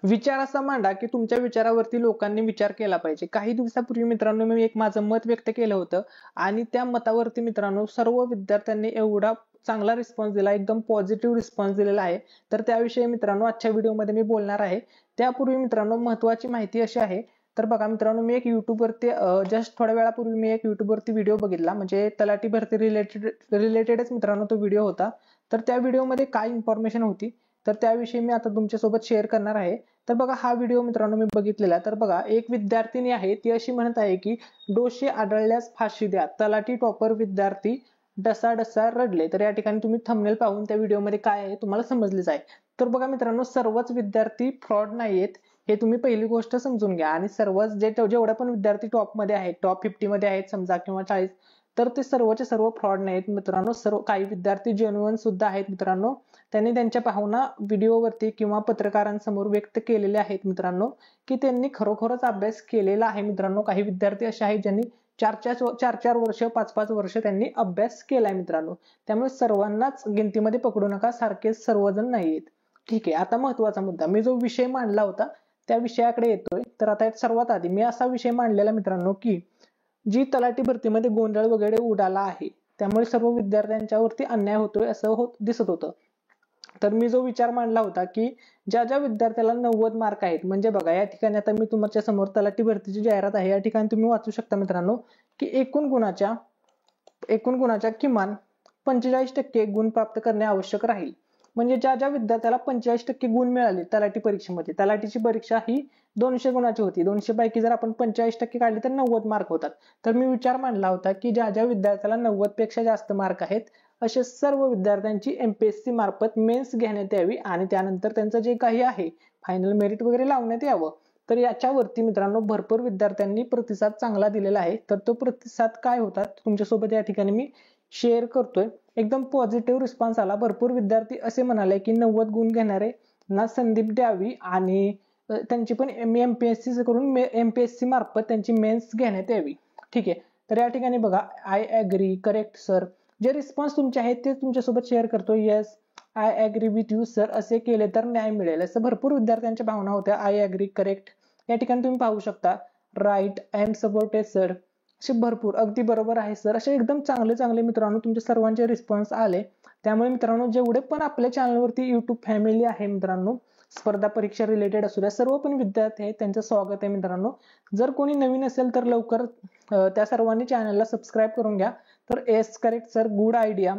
विचार असा मांडा की तुमच्या विचारावरती लोकांनी विचार केला पाहिजे। काही दिवसापूर्वी मित्रांनो मी एक माझं मत व्यक्त केलं होतं आणि त्या मतावरती मित्रांनो सर्व विद्यार्थ्यांनी एवढा चांगला रिस्पॉन्स दिला, एकदम पॉझिटिव्ह रिस्पॉन्स दिलेला आहे। तर त्याविषयी मित्रांनो आजच्या व्हिडिओमध्ये मी बोलणार आहे। त्यापूर्वी मित्रांनो महत्त्वाची माहिती अशी आहे, तर बघा मित्रांनो मी एक YouTube वरती जस्ट थोड्या वेळापूर्वी मी एक YouTube वरती व्हिडिओ बघितला, म्हणजे तलाठी भरती रिलेटेडच मित्रांनो तो व्हिडिओ होता। तर त्या व्हिडिओमध्ये काय इन्फॉर्मेशन होती तर त्याविषयी मी आता तुमच्यासोबत शेअर करणार आहे। तर बघा हा व्हिडिओ मित्रांनो मी बघितलेला, तर बघा एक विद्यार्थिनी आहे ती अशी म्हणत आहे की दोषी आढळल्यास फाशी द्या, तलाठी टॉपर विद्यार्थी डसाडसा रडले। तर या ठिकाणी तुम्ही थंबनेल पाहून त्या व्हिडिओमध्ये काय आहे तुम्हाला समजलेच आहे। तर बघा मित्रांनो सर्वच विद्यार्थी फ्रॉड नाहीयेत हे तुम्ही पहिली गोष्ट समजून घ्या, आणि सर्वच जेवढे पण विद्यार्थी टॉप मध्ये आहेत, टॉप 50 मध्ये आहेत समजा किंवा 40, तर ते सर्वचे सर्व फ्रॉड नाहीत मित्रांनो। सर्व काही विद्यार्थी जेन्युइन सुद्धा आहेत मित्रांनो। त्यांनी त्यांच्या भावना व्हिडिओवरती किंवा पत्रकारांसमोर व्यक्त केलेल्या आहेत मित्रांनो, की त्यांनी खरोखरच अभ्यास केलेला आहे मित्रांनो। काही विद्यार्थी असे आहेत ज्यांनी 4 वर्ष 5 वर्ष त्यांनी अभ्यास केलाय मित्रांनो। त्यामुळे सर्वांनाच गिनतीमध्ये पकडू नका, सारखे सर्वजण नाहीयेत। ठीक आहे, आता महत्त्वाचा मुद्दा, मी जो विषय मांडला होता त्या विषयाकडे येतोय। तर आता सर्वात आधी मी असा विषय मांडलेला मित्रांनो की जी तलाठी भरतीमध्ये गोंधळ वगैरे उडाला आहे, त्यामुळे सर्व विद्यार्थ्यांच्यावरती अन्याय होतोय असं दिसत होतं। तर मी जो विचार मांडला होता की ज्या विद्यार्थ्याला 90 मार्क आहेत, म्हणजे बघा या ठिकाणी आता मी तुमच्या समोर तलाठी भरतीची जाहिरात आहे, या ठिकाणी तुम्ही वाचू शकता मित्रांनो की एकूण गुणाच्या किमान 45% गुण प्राप्त करणे आवश्यक राहील। म्हणजे ज्या विद्यार्थ्याला 45% गुण मिळाले तलाठी परीक्षेमध्ये, तलाठीची परीक्षा ही 200 गुणाची होती, 200 पैकी जर आपण 45% काढले तर 90 मार्क होतात। तर मी विचार मांडला होता की ज्या विद्यार्थ्याला 90 पेक्षा जास्त मार्क आहेत अशा सर्व विद्यार्थ्यांची MPSC मार्फत मेन्स घेण्यात यावी, आणि त्यानंतर त्यांचं जे काही आहे फायनल मेरिट वगैरे लावण्यात यावं। तर याच्यावरती मित्रांनो भरपूर विद्यार्थ्यांनी प्रतिसाद चांगला दिलेला आहे। तर तो प्रतिसाद काय होता तुमच्यासोबत या ठिकाणी मी शेअर करतोय। एकदम पॉझिटिव्ह रिस्पॉन्स आला। भरपूर विद्यार्थी असे म्हणाले की 90 गुण घेणारे ना संधी द्यावी आणि त्यांची पण MPSC करून MPSC मार्फत त्यांची मेन्स घेण्यात यावी। ठीक आहे, तर या ठिकाणी बघा आय ऍग्री, करेक्ट सर, जे रिस्पॉन्स तुमचे आहेत ते तुमच्यासोबत शेअर करतो। Yes I agree with you sir असे केले तर न्याय मिळेल, असं भरपूर विद्यार्थ्यांच्या भावना होत्या। आय ऍग्री, करेक्ट, या ठिकाणी तुम्ही पाहू शकता। Right, I am supported sir, असे भरपूर, अगदी बरोबर आहे सर, असे एकदम चांगले मित्रांनो तुमचे सर्वांचे रिस्पॉन्स आले। त्यामुळे मित्रांनो जेवढे पण आपल्या चॅनलवरती YouTube फॅमिली आहे मित्रांनो, स्पर्धा परीक्षा रिलेटेड असू द्या, सर्व पण विद्यार्थी आहेत त्यांचं स्वागत आहे मित्रांनो। जर कोणी नवीन असेल तर लवकर त्या सर्वांनी चॅनलला सबस्क्राईब करून घ्या। तर yes correct sir, good idea,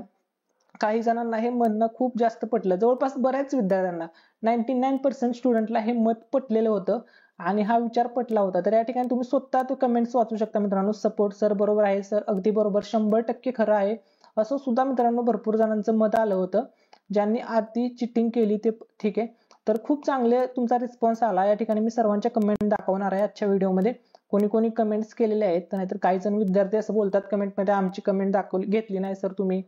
काही जणांना हे म्हणणं खूप जास्त पटलं, जवळपास बऱ्याच विद्यार्थ्यांना 99% स्टुडंटला हे मत पटलेलं होतं आणि हा विचार पटला होता। तर या ठिकाणी तुम्ही स्वतः ते कमेंट्स वाचू शकता मित्रांनो। सपोर्ट सर, बरोबर आहे सर, अगदी बरोबर, 100% खरं आहे, असं सुद्धा मित्रांनो भरपूर जणांचं मत आलं होतं। ज्यांनी आधी चिटिंग केली ते ठीक आहे, तर खूप चांगले तुमचा रिस्पॉन्स आला। या ठिकाणी मी सर्वांच्या कमेंट दाखवणार आहे आजच्या व्हिडिओमध्ये, कोणी कमेंट्स केलेले आहेत। नाहीतर काही जण विद्यार्थी असं बोलतात कमेंटमध्ये आमची कमेंट घेतली नाही सर तुम्ही।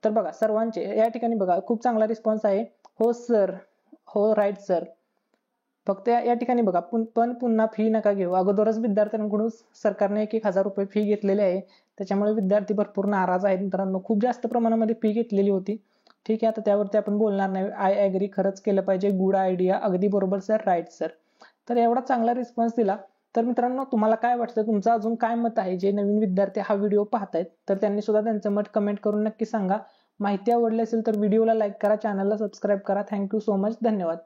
तर बघा सर्वांचे या ठिकाणी बघा खूप चांगला रिस्पॉन्स आहे। हो सर, हो राईट सर, फक्त या ठिकाणी बघा पण पुन्हा फी नका घेऊ। अगोदरच विद्यार्थ्यांकडून सरकारने 1,000 रुपये फी घेतलेली आहे, त्याच्यामुळे विद्यार्थी भरपूर नाराज आहेत मित्रांनो। खूप जास्त प्रमाणामध्ये फी घेतलेली होती। ठीक आहे, आता त्यावरती आपण बोलणार नाही। आय ऍग्री, खरंच केलं पाहिजे, गुड आयडिया, अगदी बरोबर सर, राईट सर। तर एवढा चांगला रिस्पॉन्स दिला। तर मित्रांनो तुम्हाला काय वाटतं, तुमचं अजून काय मत आहे? जे नवीन विद्यार्थी हा व्हिडिओ पाहतायत तर त्यांनी सुद्धा त्यांचं मत कमेंट करून नक्की सांगा। माहिती आवडली असेल तर व्हिडिओला लाईक करा, चॅनलला सबस्क्राईब करा। थँक्यू सो मच, धन्यवाद।